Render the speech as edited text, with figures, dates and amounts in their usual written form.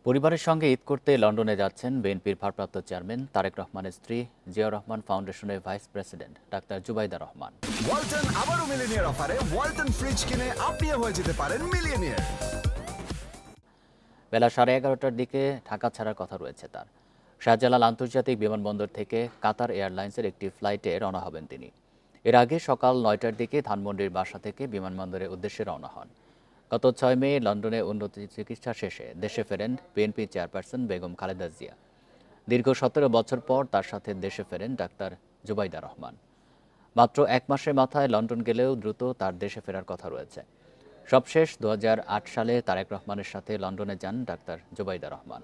পরিবারের সঙ্গে ঈদ করতে লন্ডনে যাচ্ছেন বিএনপির ভারপ্রাপ্ত চেয়ারম্যান তারেক রহমানের স্ত্রী জিয়াউর রহমান ফাউন্ডেশনের vice president doctor Zubaida Rahman. Walton আবারও মিলিনিয়ার অফারে ওয়ালটন ফ্রিজ কিনে আপনিও হয়ে যেতে পারেন মিলিয়নিয়ার। বেলা 11:30টার দিকে ঢাকা ছাড়ার কথা রয়েছে তার। শাহজালাল আন্তর্জাতিক বিমানবন্দর থেকে কাতার এয়ারলাইন্সের একটি ফ্লাইটে রওনা হবেন তিনি। এর আগে সকাল 9টার দিকে ধানমন্ডির বাসা থেকে বিমানবন্দরের উদ্দেশ্যে রওনা হন। গত 6 মে লন্ডনে উন্নত চিকিৎসা শেষে দেশে ফেরেন বিএনপি চেয়ারপারসন বেগম খালেদা জিয়া। দীর্ঘ 17 বছর পর তার সাথে দেশে ফেরেন ডাক্তার জুবাইদা রহমান। মাত্র 1 মাসের মাথায় লন্ডন গেলেও দ্রুত তার দেশে ফেরার কথা রয়েছে। সবশেষ 2008 সালে তারেক রহমানের সাথে লন্ডনে যান ডাক্তার জুবাইদা রহমান।